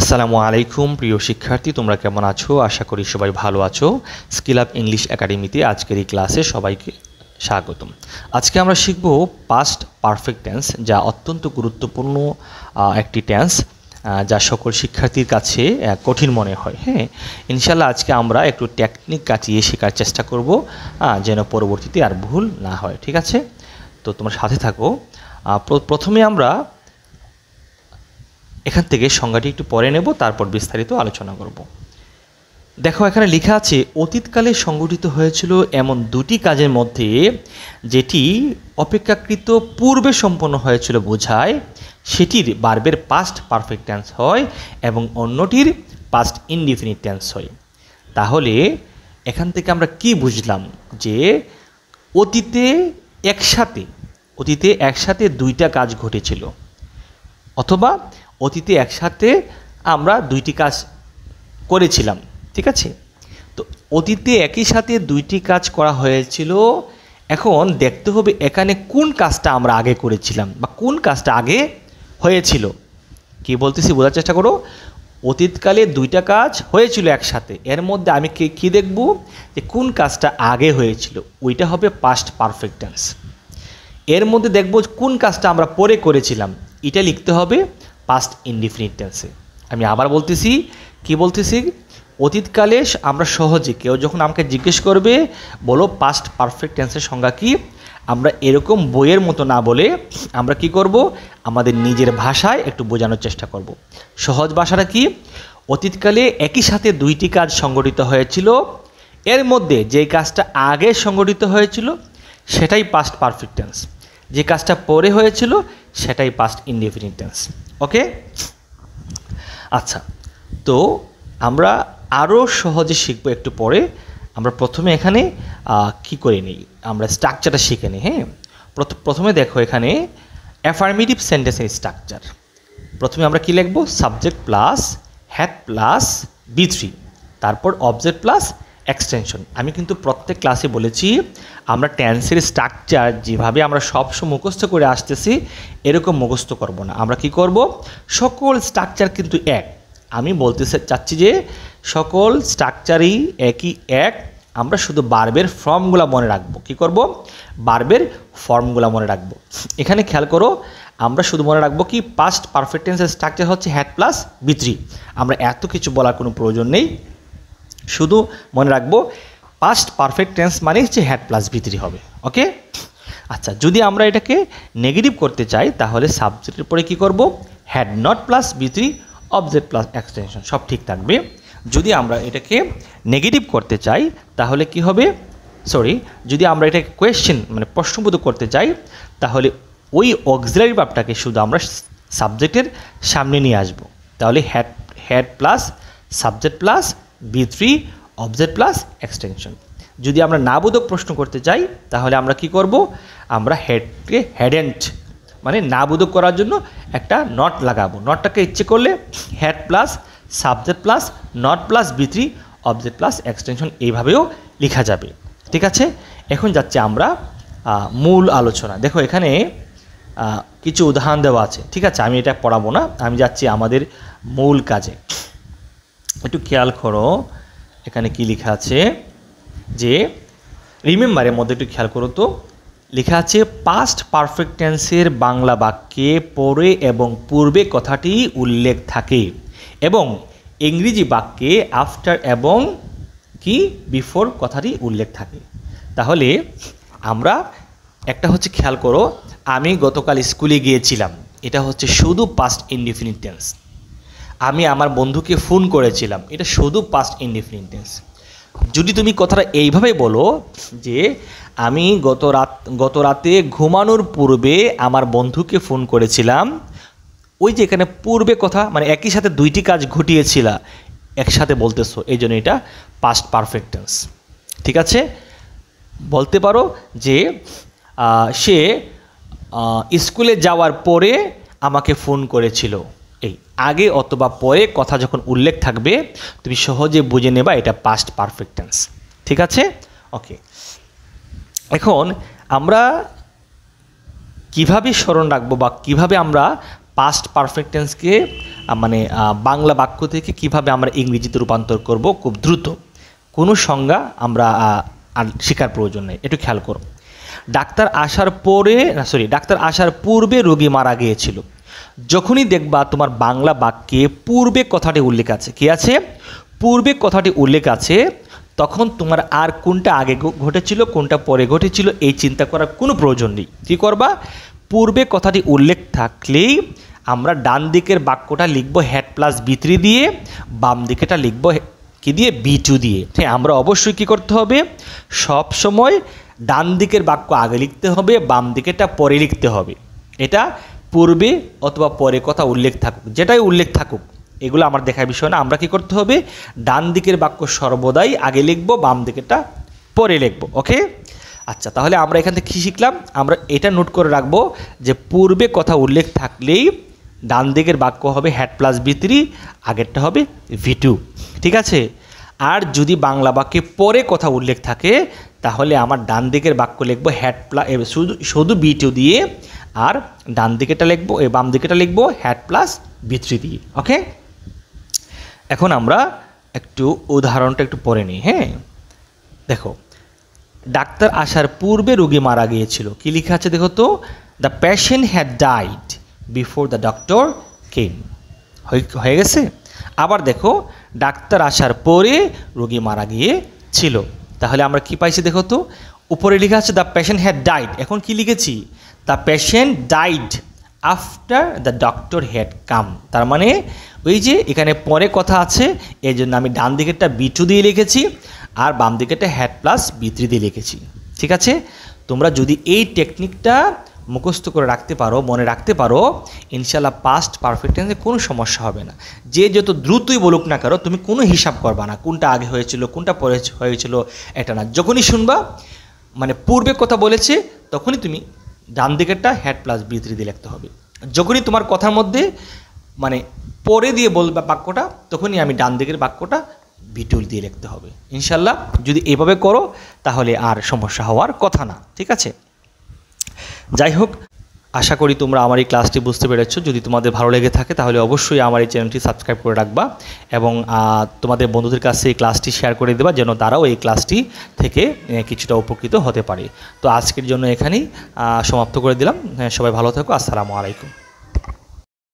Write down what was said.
আসসালামু আলাইকুম প্রিয় শিক্ষার্থী, তোমরা কেমন আছো? আশা করি সবাই ভালো আছো। স্কিল আপ ইংলিশ একাডেমিতে আজকের এই ক্লাসে সবাইকে স্বাগতম। আজকে আমরা শিখব পাস্ট পারফেক্ট টেন্স, যা অত্যন্ত গুরুত্বপূর্ণ একটি টেন্স, যা সকল শিক্ষার্থীর কাছে কঠিন মনে হয়। হ্যাঁ, ইনশাল্লাহ আজকে আমরা একটু টেকনিক কাটিয়ে শেখার চেষ্টা করব, যেন পরবর্তীতে আর ভুল না হয়। ঠিক আছে, তো তোমার সাথে থাকো। প্রথমে আমরা এখান থেকে সংজ্ঞাটি একটু পরে নেব, তারপর বিস্তারিত আলোচনা করব। দেখো, এখানে লেখা আছে অতীতকালে সংঘটিত হয়েছিল এমন দুটি কাজের মধ্যে যেটি অপেক্ষাকৃত পূর্বে সম্পন্ন হয়েছিল বোঝায় সেটির ভার্বের পাস্ট পারফেক্ট টেন্স হয় এবং অন্যটির পাস্ট ইনডিফিনিট টেন্স হয়। তাহলে এখান থেকে আমরা কি বুঝলাম? যে অতীতে একসাথে দুইটা কাজ ঘটেছিল, অথবা অতীতে একসাথে আমরা দুইটি কাজ করেছিলাম। ঠিক আছে, তো অতীতে একই সাথে দুইটি কাজ করা হয়েছিল। এখন দেখতে হবে এখানে কোন কাজটা আমরা আগে করেছিলাম বা কোন কাজটা আগে হয়েছিল। কি বলতেছি বোঝার চেষ্টা করো। অতীতকালে দুইটা কাজ হয়েছিল একসাথে, এর মধ্যে আমি কি দেখব? যে কোন কাজটা আগে হয়েছিল, ওইটা হবে পাস্ট পারফেক্ট টেন্স। এর মধ্যে দেখব কোন কাজটা আমরা পরে করেছিলাম, এটা লিখতে হবে পাস্ট ইনডিফিনিট টেন্সে। আমি আবার বলতেছি, কি বলতেছি? অতীতকালে আমরা সহজে, কেউ যখন আমাকে জিজ্ঞেস করবে বলো পাস্ট পারফেক্ট টেন্সের সংজ্ঞা কি, আমরা এরকম বইয়ের মতো না বলে আমরা কি করব? আমাদের নিজের ভাষায় একটু বোঝানোর চেষ্টা করব। সহজ ভাষাটা কি? অতীতকালে একই সাথে দুইটি কাজ সংঘটিত হয়েছিল, এর মধ্যে যে কাজটা আগে সংঘটিত হয়েছিল সেটাই পাস্ট পারফেক্ট টেন্স, যে কাজটা পরে হয়েছিল সেটাই পাস্ট ইনডিফিনিট টেন্স। ওকে, আচ্ছা, তো আমরা আরও সহজে শিখবো একটু পরে। আমরা প্রথমে এখানে কি করে নিই, আমরা স্ট্রাকচারটা শিখে নিই। হ্যাঁ, প্রথমে দেখো এখানে অ্যাফার্মেটিভ সেন্টেন্সের স্ট্রাকচার। প্রথমে আমরা কি লিখবো? Subject plus had plus B3, তারপর অবজেক্ট প্লাস এক্সটেনশন। আমি কিন্তু প্রত্যেক ক্লাসে বলেছি আমরা টেন্সের স্ট্রাকচার যেভাবে আমরা সবসময় মুখস্থ করে আসতেছি এরকম মুখস্থ করব না। আমরা কি করব? সকল স্ট্রাকচার কিন্তু এক। আমি বলতে চাচ্ছি যে সকল স্ট্রাকচারই এক। আমরা শুধু ভার্বের ফর্মগুলো মনে রাখবো। কি করব? ভার্বের ফর্মগুলো মনে রাখবো। এখানে খেয়াল করো, আমরা শুধু মনে রাখবো কি পাস্ট পারফেক্ট টেন্সের স্ট্রাকচার হচ্ছে হ্যাড প্লাস B3। আমরা এত কিছু বলার কোনো প্রয়োজন নেই, শুধু মনে রাখবো পাস্ট পারফেক্ট টেন্স মানে হচ্ছে হ্যাড প্লাস B3 হবে। ওকে, আচ্ছা, যদি আমরা এটাকে নেগেটিভ করতে চাই তাহলে সাবজেক্টের পরে কি করব? Had not plus B3 object plus extension, সব ঠিক থাকবে। যদি আমরা এটাকে নেগেটিভ করতে চাই তাহলে কি হবে? যদি আমরা এটাকে কোয়েশ্চেন মানে প্রশ্নবোধক করতে চাই তাহলে ওই অক্সিলারি ভার্বটাকে শুধু আমরা সাবজেক্টের সামনে নিয়ে আসব। তাহলে had plus subject plus B3 object plus extension. যদি আমরা নাবোধক প্রশ্ন করতে চাই তাহলে আমরা কি করব? আমরা হেডকে হ্যাডেন্ট মানে নাবোধক করার জন্য একটা নট লাগাবো। নটটাকে ইচ্ছে করলে had plus subject plus not plus B3 object plus extension এইভাবেও লেখা যাবে। ঠিক আছে, এখন যাচ্ছে আমরা মূল আলোচনা। দেখো এখানে কিছু উদাহরণ দেওয়া আছে। ঠিক আছে, আমি এটা পড়াবো না, আমি যাচ্ছি আমাদের মূল কাজে। একটু খেয়াল করো এখানে কি লেখা আছে, যে রিমেম্বারের মধ্যে একটু খেয়াল করো তো। লেখা আছে পাস্ট পারফেক্ট টেন্সের বাংলা বাক্যে পরে এবং পূর্বে কথাটি উল্লেখ থাকে এবং ইংরেজি বাক্যে আফটার এবং কি বিফোর কথাটি উল্লেখ থাকে। তাহলে আমরা একটা হচ্ছে খেয়াল করো, আমি গতকাল স্কুলে গিয়েছিলাম, এটা হচ্ছে শুধু পাস্ট ইনডিফিনিট টেন্স। আমি আমার বন্ধুকে ফোন করেছিলাম, এটা শুধু পাস্ট ইনডিফিনিট টেন্স। যদি তুমি কথাটা এইভাবে বলো যে আমি গত রাতে ঘুমানোর পূর্বে আমার বন্ধুকে ফোন করেছিলাম, ওই যে এখানে পূর্বে কথা মানে একই সাথে দুইটি কাজ ঘটিয়েছিল একসাথে বলতেছো, এই জন্য এটা পাস্ট পারফেক্ট টেন্স। ঠিক আছে, বলতে পারো যে সে স্কুলে যাওয়ার পরে আমাকে ফোন করেছিল। এই আগে অথবা পরে কথা যখন উল্লেখ থাকবে তুমি সহজে বুঝে নেবা এটা পাস্ট পারফেক্ট টেন্স। ঠিক আছে, ওকে। এখন আমরা কিভাবে স্মরণ রাখবো বা কিভাবে আমরা পাস্ট পারফেক্ট টেন্সকে মানে বাংলা বাক্য থেকে কিভাবে আমরা ইংরেজিতে রূপান্তর করব খুব দ্রুত, কোনো সংজ্ঞা আমরা আর শেখার প্রয়োজন নেই, একটু খেয়াল করো। ডাক্তার আসার পূর্বে রোগী মারা গিয়েছিল। যখনই দেখবা তোমার বাংলা বাক্যে পূর্বে কথাটি উল্লেখ আছে, কি আছে? পূর্বে কথাটি উল্লেখ আছে, তখন তোমার আর কোনটা আগে ঘটেছিল কোনটা পরে ঘটেছিল এই চিন্তা করার কোনো প্রয়োজন নেই। কী করবা? পূর্বে কথাটি উল্লেখ থাকলেই আমরা ডান দিকের বাক্যটা লিখব হ্যাড প্লাস B3 দিয়ে, বাম দিকেটা লিখব কি দিয়ে? B2 দিয়ে। হ্যাঁ, আমরা অবশ্যই কী করতে হবে? সব সময় ডান দিকের বাক্য আগে লিখতে হবে, বাম দিকেরটা পরে লিখতে হবে। এটা পূর্বে অথবা পরে কথা উল্লেখ থাকুক, যেটাই উল্লেখ থাকুক, এগুলো আমার দেখার বিষয় না। আমরা কি করতে হবে? ডান দিকের বাক্য সর্বদাই আগে লিখব, বাম দিকেরটা পরে লিখব। ওকে, আচ্ছা, তাহলে আমরা এখান থেকে কী শিখলাম? আমরা এটা নোট করে রাখবো যে পূর্বে কথা উল্লেখ থাকলেই ডান দিকের বাক্য হবে হ্যাড প্লাস B3, আগেরটা হবে V2, ঠিক আছে? আর যদি বাংলা বাক্যে পরে কথা উল্লেখ থাকে তাহলে আমার ডান দিকের বাক্য লিখবো হ্যাড প্লাস শুধু B2 দিয়ে, আর ডান দিকেটা লিখবো বাম দিকেটা লিখবো হ্যাড প্লাস B3 দিয়ে। ওকে, এখন আমরা একটু উদাহরণটা একটু পড়ে নিই। হ্যাঁ, দেখো, ডাক্তার আসার পূর্বে রোগী মারা গিয়েছিল। কি লেখা আছে দেখো তো? The patient had died before the doctor came. হয়ে গেছে। আবার দেখো, ডাক্তার আসার পরে রোগী মারা গিয়েছিল। তাহলে আমরা কি পাইছি দেখো তো? উপরে লেখা আছে দ্য পেশেন্ট হ্যাড ডাইড, এখন কি লিখেছি? The patient died after the doctor had come. তার মানে ওই যে এখানে পরে কথা আছে, এই জন্য আমি ডান দিকেরটা B2 দিয়ে লিখেছি আর বাম দিকেরটা হ্যাড প্লাস B3 দিয়ে লিখেছি। ঠিক আছে, তোমরা যদি এই টেকনিকটা মুখস্থ করে রাখতে পারো, মনে রাখতে পারো, ইনশাল্লাহ পাস্ট পারফেক্ট টেন্সে কোনো সমস্যা হবে না। যে যত দ্রুতই বলুক না কারো, তুমি কোনো হিসাব করবা না কোনটা আগে হয়েছিল কোনটা পরে হয়েছিল, এটা না। যখনই শুনবা মানে পূর্বে কথা বলেছে তখনই তুমি ডান দিকেরটা হ্যাড প্লাস B3 দিয়ে লিখতে হবে। যখনই তোমার কথার মধ্যে মানে পরে দিয়ে বলবা বাক্যটা, তখনই আমি ডান দিকের বাক্যটা B2 দিয়ে লিখতে হবে। ইনশাল্লাহ যদি এইভাবে করো তাহলে আর সমস্যা হওয়ার কথা না। ঠিক আছে, যাই হোক, আশা করি তোমরা আমার এই ক্লাসটি বুঝতে পেরেছো। যদি তোমাদের ভালো লেগে থাকে তাহলে অবশ্যই আমার এই চ্যানেলটি সাবস্ক্রাইব করে রাখবা এবং তোমাদের বন্ধুদের কাছে এই ক্লাসটি শেয়ার করে দেবা, যেন তারাও এই ক্লাসটি থেকে কিছুটা উপকৃত হতে পারে। তো আজকের জন্য এখানেই সমাপ্ত করে দিলাম। সবাই ভালো থাকো। আসসালামু আলাইকুম।